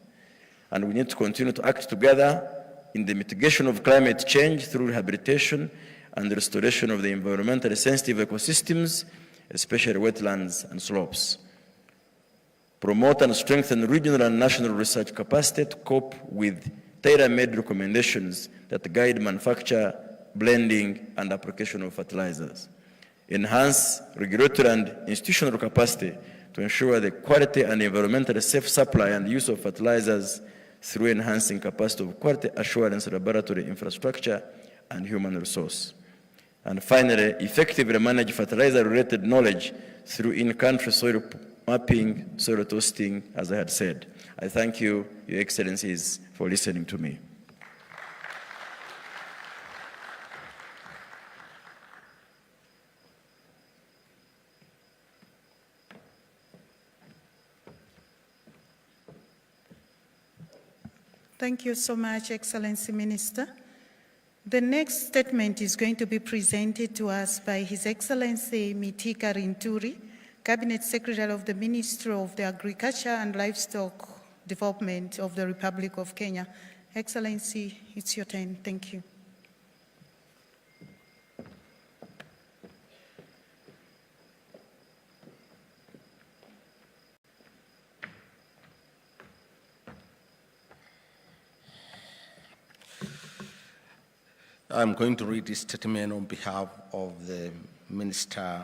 And we need to continue to act together in the mitigation of climate change through rehabilitation and the restoration of the environmentally sensitive ecosystems, especially wetlands and slopes. Promote and strengthen regional and national research capacity to cope with tailor-made recommendations that guide manufacture, blending, and application of fertilizers. Enhance regulatory and institutional capacity to ensure the quality and environmentally safe supply and use of fertilizers through enhancing capacity of quality assurance laboratory infrastructure and human resource. And finally, effectively manage fertilizer-related knowledge through in-country soil mapping, soil testing, as I had said. I thank you, Your Excellencies, for listening to me. Thank you so much, Excellency Minister. The next statement is going to be presented to us by His Excellency Mitika Rinturi, Cabinet Secretary of the Ministry of the Agriculture and Livestock Development of the Republic of Kenya. Excellency, it's your turn. Thank you. I'm going to read this statement on behalf of the Minister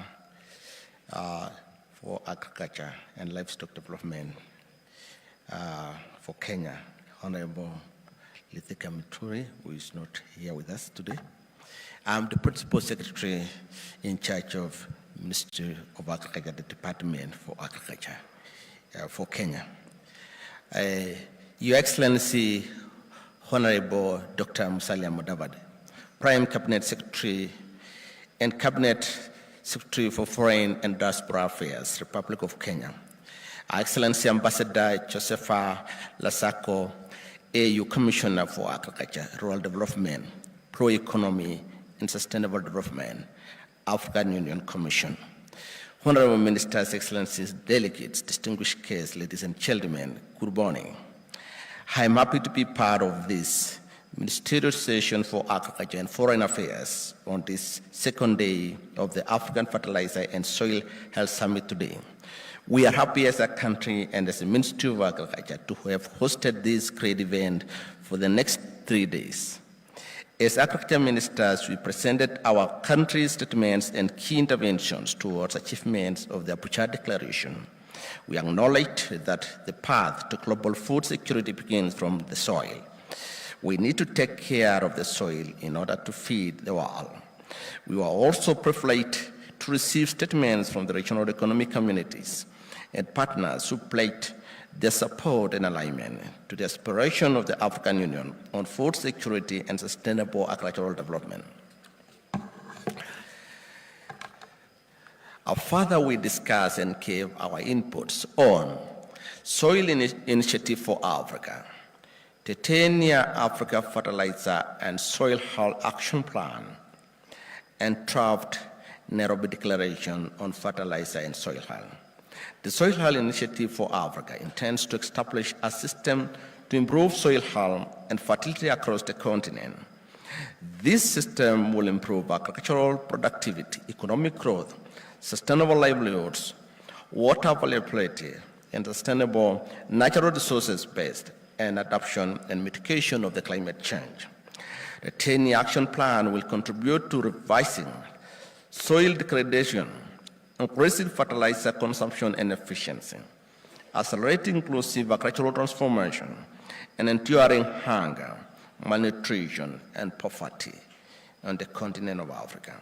for Agriculture and Livestock Development for Kenya, Honorable Mitika Rinturi, who is not here with us today. I'm the Principal Secretary in charge of Ministry of Agriculture, the Department for Agriculture for Kenya. Your Excellency, Honorable Dr. Musalia Mudavadi, Prime Cabinet Secretary and Cabinet Secretary for Foreign and Diaspora Affairs, Republic of Kenya. Excellency Ambassador Josepha Lasako, AU Commissioner for Agriculture, Rural Development, Pro-Economy and Sustainable Development, African Union Commission. Honorable Ministers, Excellencies, Delegates, distinguished guests, ladies and gentlemen, good morning. I am happy to be part of this Ministerial Session for Agriculture and Foreign Affairs on this second day of the African Fertilizer and Soil Health Summit today. We are happy as a country and as a Ministry of Agriculture to have hosted this great event for the next 3 days. As Agriculture Ministers, we presented our country's statements and key interventions towards achievements of the Abuja Declaration. We acknowledge that the path to global food security begins from the soil. We need to take care of the soil in order to feed the world. We were also privileged to receive statements from the regional economic communities and partners who pledged their support and alignment to the aspiration of the African Union on food security and sustainable agricultural development. Further, we discussed and gave our inputs on Soil Initiative for Africa, the 10-year Africa Fertilizer and Soil Health Action Plan, and draft Nairobi Declaration on Fertilizer and Soil Health. The Soil Health Initiative for Africa intends to establish a system to improve soil health and fertility across the continent. This system will improve agricultural productivity, economic growth, sustainable livelihoods, water availability, and sustainable natural resources-based and adaptation and mitigation of the climate change. The 10-year action plan will contribute to revising soil degradation, increasing fertilizer consumption and efficiency, accelerating inclusive agricultural transformation, and enduring hunger, malnutrition, and poverty on the continent of Africa.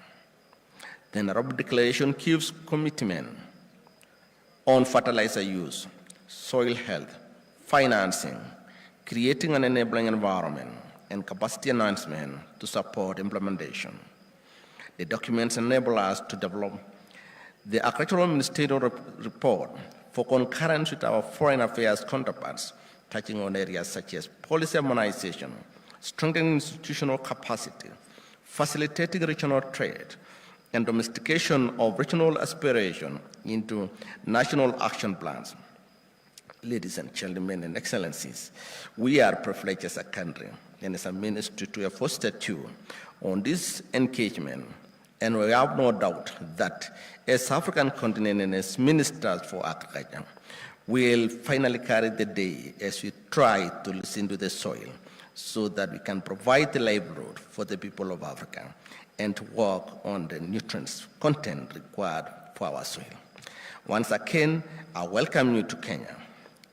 The Nairobi Declaration gives commitment on fertilizer use, soil health, financing, creating an enabling environment, and capacity enhancement to support implementation. The documents enable us to develop the Agricultural Ministerial Report for concurrence with our foreign affairs counterparts, touching on areas such as policy harmonization, strengthening institutional capacity, facilitating regional trade, and domestication of regional aspiration into national action plans. Ladies and gentlemen and excellencies, we are privileged as a country and as a ministry to have fostered you on this engagement, and we have no doubt that as African continent and as ministers for agriculture, we'll finally carry the day as we try to listen to the soil so that we can provide the livelihood for the people of Africa and to work on the nutrients content required for our soil. Once again, I welcome you to Kenya,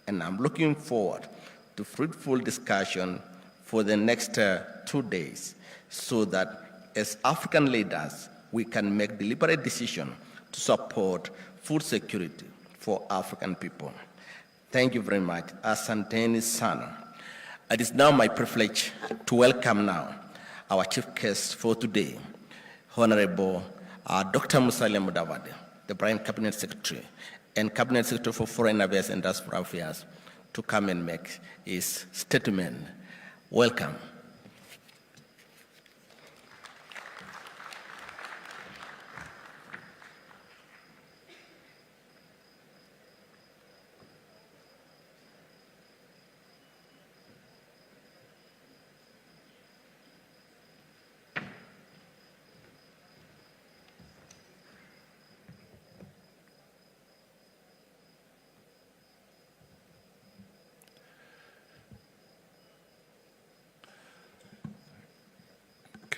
and I'm looking forward to fruitful discussion for the next 2 days so that as African leaders, we can make deliberate decisions to support food security for African people. Thank you very much. Asanteni sana. It is now my privilege to welcome now our chief guest for today, Honorable Dr. Musalia Mudavadi, the Prime Cabinet Secretary and Cabinet Secretary for Foreign Affairs and Diaspora Affairs, to come and make his statement. Welcome.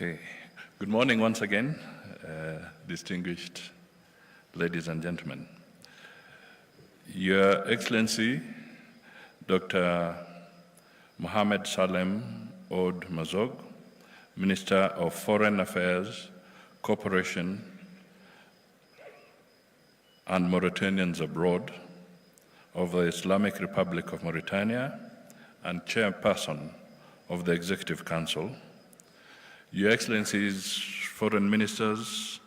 Okay. Good morning once again, distinguished ladies and gentlemen. Your Excellency, Dr. Mohamed Salem Ould Mazog, Minister of Foreign Affairs, Cooperation, and Mauritanians Abroad of the Islamic Republic of Mauritania and Chairperson of the Executive Council, Your Excellencies, Foreign Ministers,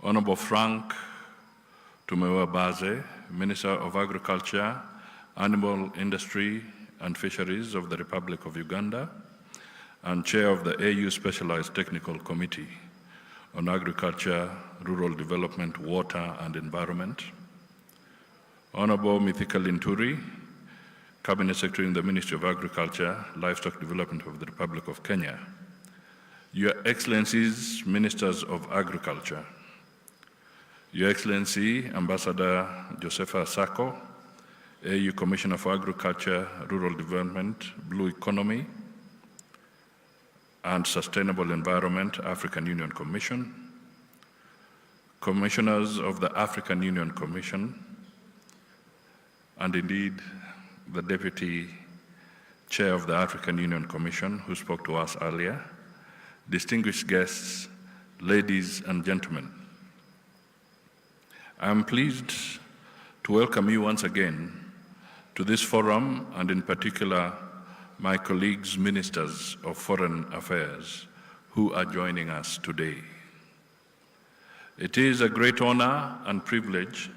Honorable Frank Tumewa Baze, Minister of Agriculture, Animal Industry and Fisheries of the Republic of Uganda, and Chair of the AU Specialized Technical Committee on Agriculture, Rural Development, Water and Environment, Honorable Mithika Linturi, Cabinet Secretary in the Ministry of Agriculture, Livestock Development of the Republic of Kenya, Your Excellencies, Ministers of Agriculture, Your Excellency, Ambassador Josepha Sako, AU Commissioner for Agriculture, Rural Development, Blue Economy, and Sustainable Environment, African Union Commission, Commissioners of the African Union Commission, and indeed, the Deputy Chair of the African Union Commission, who spoke to us earlier, distinguished guests, ladies and gentlemen. I am pleased to welcome you once again to this forum, and in particular, my colleagues, Ministers of Foreign Affairs, who are joining us today. It is a great honor and privilege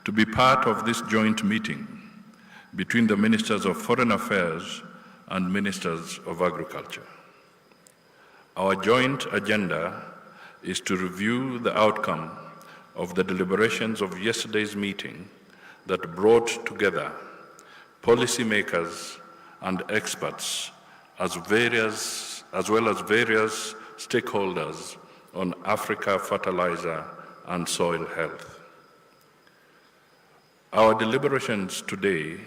to be part of this joint meeting between the Ministers of Foreign Affairs and Ministers of Agriculture. Our joint agenda is to review the outcome of the deliberations of yesterday's meeting that brought together policymakers and experts as well as various stakeholders on Africa, fertilizer, and soil health. Our deliberations today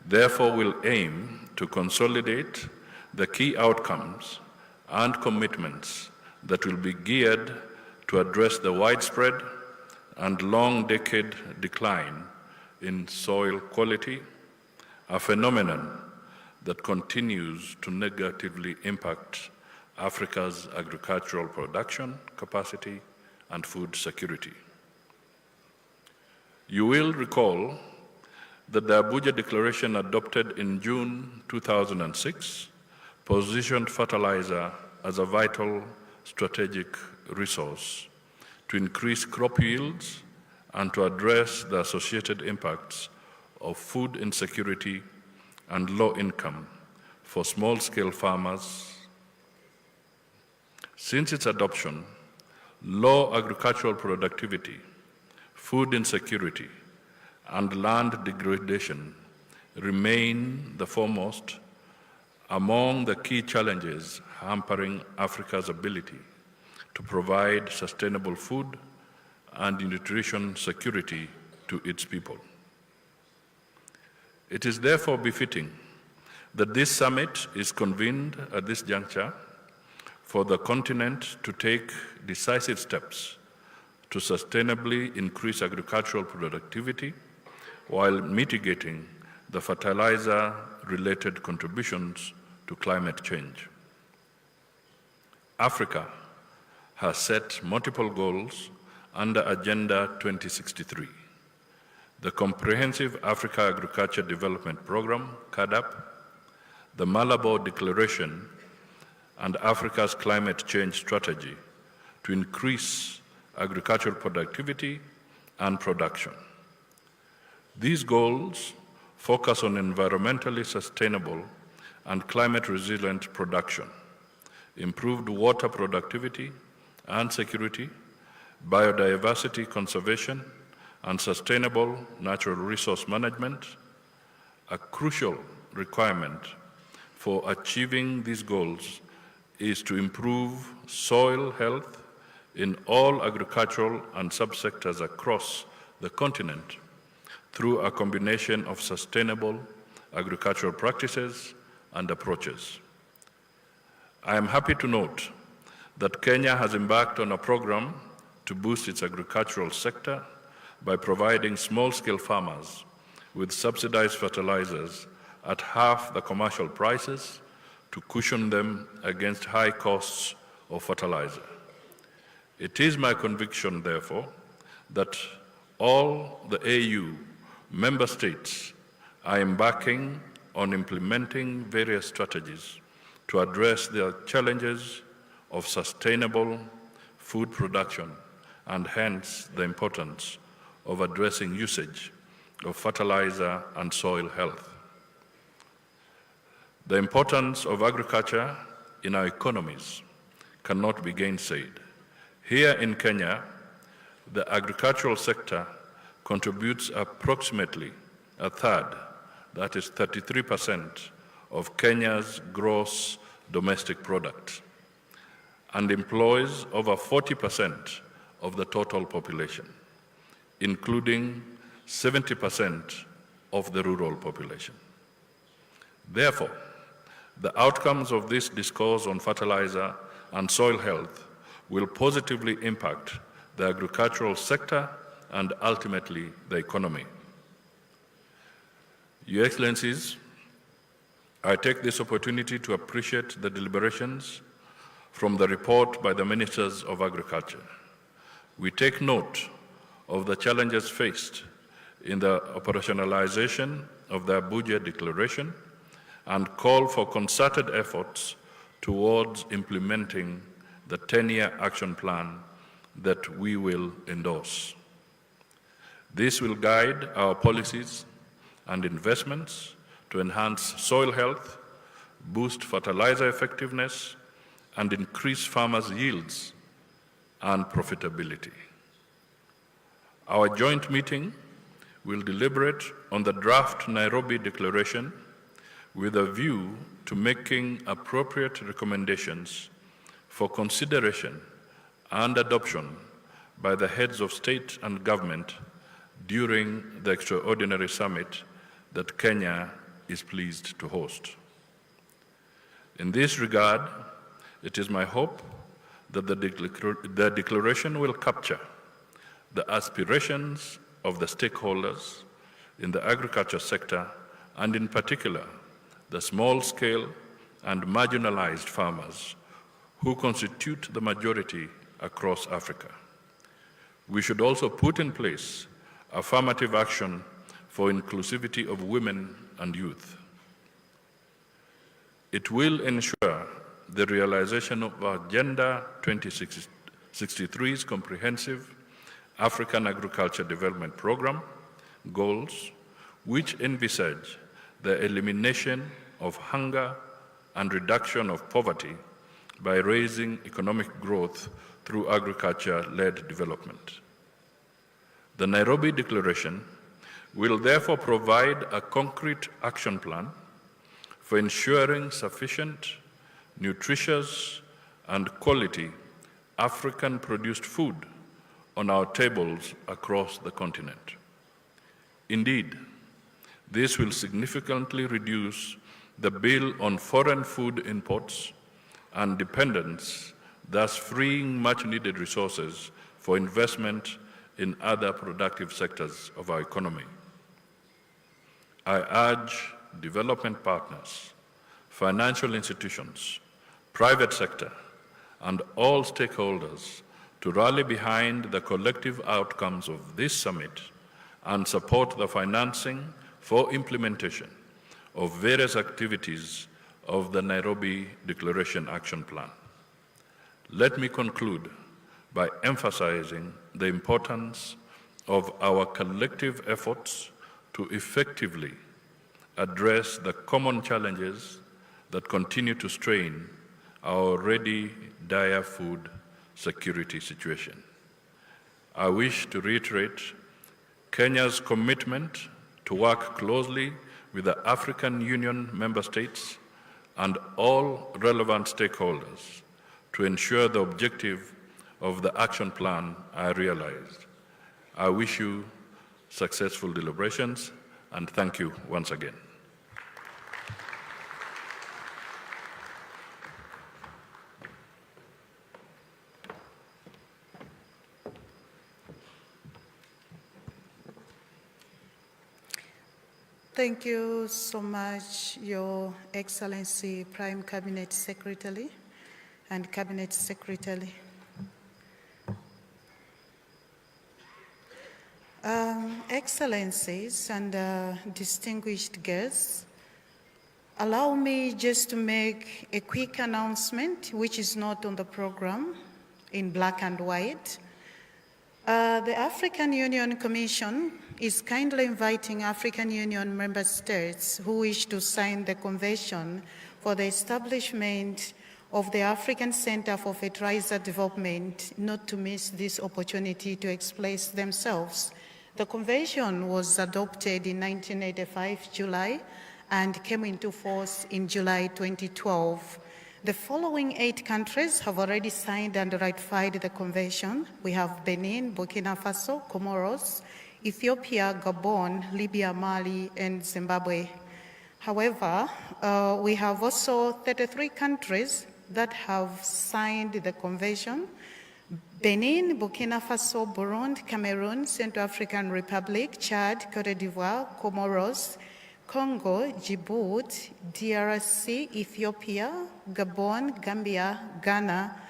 therefore will aim to consolidate the key outcomes and commitments that will be geared to address the widespread and long-decade decline in soil quality, a phenomenon that continues to negatively impact Africa's agricultural production capacity and food security. You will recall that the Abuja Declaration adopted in June 2006 positioned fertilizer as a vital strategic resource to increase crop yields and to address the associated impacts of food insecurity, and low income for small-scale farmers. Since its adoption, low agricultural productivity, food insecurity, and land degradation remain the foremost among the key challenges hampering Africa's ability to provide sustainable food and nutrition security to its people. It is therefore befitting that this summit is convened at this juncture for the continent to take decisive steps to sustainably increase agricultural productivity while mitigating the fertilizer-related contributions to climate change. Africa has set multiple goals under Agenda 2063. The Comprehensive Africa Agriculture Development Program, CAADP, the Malabo Declaration, and Africa's Climate Change Strategy to increase agricultural productivity and production. These goals focus on environmentally sustainable and climate-resilient production, improved water productivity and security, biodiversity conservation, and sustainable natural resource management. A crucial requirement for achieving these goals is to improve soil health in all agricultural and subsectors across the continent through a combination of sustainable agricultural practices and approaches. I am happy to note that Kenya has embarked on a program to boost its agricultural sector by providing small-scale farmers with subsidized fertilizers at half the commercial prices to cushion them against high costs of fertilizer. It is my conviction, therefore, that all the AU member states are embarking on implementing various strategies to address the challenges of sustainable food production and hence the importance of addressing usage of fertilizer and soil health. The importance of agriculture in our economies cannot be gainsaid. Here in Kenya, the agricultural sector contributes approximately a third, that is 33%, of Kenya's gross domestic product, and employs over 40% of the total population, including 70% of the rural population. Therefore, the outcomes of this discourse on fertilizer and soil health will positively impact the agricultural sector and ultimately the economy. Your Excellencies, I take this opportunity to appreciate the deliberations from the report by the Ministers of Agriculture. We take note of the challenges faced in the operationalization of the Abuja Declaration and call for concerted efforts towards implementing the 10-year action plan that we will endorse. This will guide our policies and investments to enhance soil health, boost fertilizer effectiveness, and increase farmers' yields and profitability. Our joint meeting will deliberate on the draft Nairobi Declaration with a view to making appropriate recommendations for consideration and adoption by the heads of state and government during the extraordinary summit that Kenya is pleased to host. In this regard, it is my hope that the declaration will capture the aspirations of the stakeholders in the agriculture sector, and in particular, the small-scale and marginalized farmers who constitute the majority across Africa. We should also put in place affirmative action for inclusivity of women and youth. It will ensure the realization of Agenda 2063's comprehensive African Agriculture Development Program goals, which envisage the elimination of hunger and reduction of poverty by raising economic growth through agriculture-led development. The Nairobi Declaration will therefore provide a concrete action plan for ensuring sufficient, nutritious, and quality African-produced food on our tables across the continent. Indeed, this will significantly reduce the bill on foreign food imports and dependence, thus freeing much-needed resources for investment in other productive sectors of our economy. I urge development partners, financial institutions, private sector, and all stakeholders to rally behind the collective outcomes of this summit and support the financing for implementation of various activities of the Nairobi Declaration Action Plan. Let me conclude by emphasizing the importance of our collective efforts to effectively address the common challenges that continue to strain our already dire food security situation. I wish to reiterate Kenya's commitment to work closely with the African Union member states and all relevant stakeholders to ensure the objective of the action plan are realized. I wish you successful deliberations and thank you once again. Thank you so much, Your Excellency Prime Cabinet Secretary and Cabinet Secretary. Excellencies and distinguished guests, allow me just to make a quick announcement, which is not on the program in black and white. The African Union Commission is kindly inviting African Union member states who wish to sign the convention for the establishment of the African Center for Fertilizer Development not to miss this opportunity to express themselves. The convention was adopted in 1985, July, and came into force in July 2012. The following 8 countries have already signed and ratified the convention. We have Benin, Burkina Faso, Comoros, Ethiopia, Gabon, Libya, Mali, and Zimbabwe. However, we have also 33 countries that have signed the convention: Benin, Burkina Faso, Burundi, Cameroon, Central African Republic, Chad, Cote d'Ivoire, Comoros, Congo, Djibouti, DRC, Ethiopia, Gabon, Gambia, Ghana,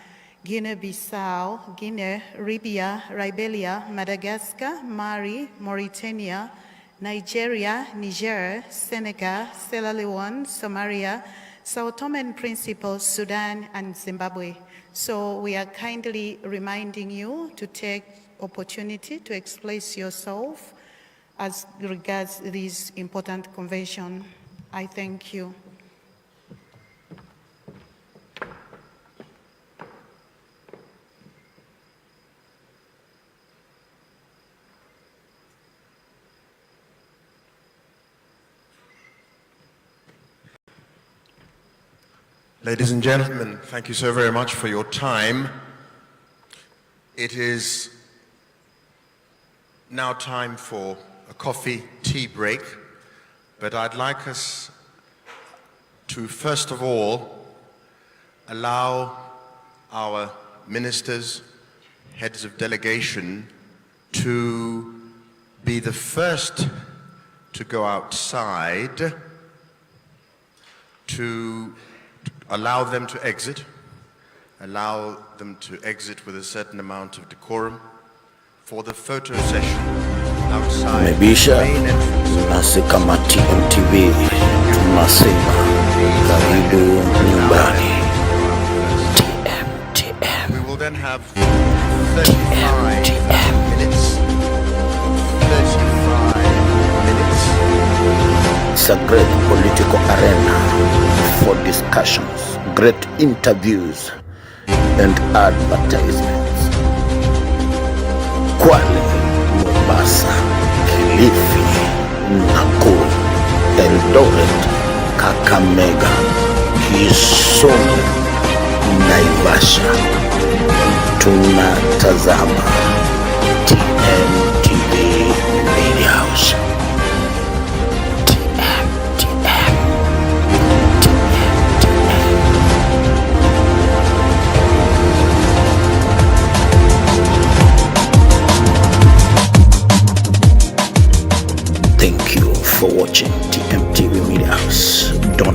Guinea-Bissau, Guinea, Libya, Liberia, Madagascar, Mali, Mauritania, Nigeria, Niger, Senegal, Sierra Leone, Somalia, Sao Tome and Principe, Sudan, and Zimbabwe. So we are kindly reminding you to take opportunity to express yourself as regards this important convention. I thank you. Ladies and gentlemen, thank you so very much for your time. It is now time for a coffee tea break, but I'd like us to first of all allow our ministers, heads of delegation, to be the first to go outside, to allow them to exit with a certain amount of decorum for the photo session outside. Mebisha nasi kama TMTV tunasema karibu nyumbani. TM. We will then have 35 minutes. 35 minutes It's a great political arena for discussions, great interviews, and advertisements. Kwale, Mombasa, Kilifi, Nakuru, Eldoret, Kakamega, Kisumu, Naivasha. Tunatazama TMTV Media House. Thank you for watching TMTV Media House. Don't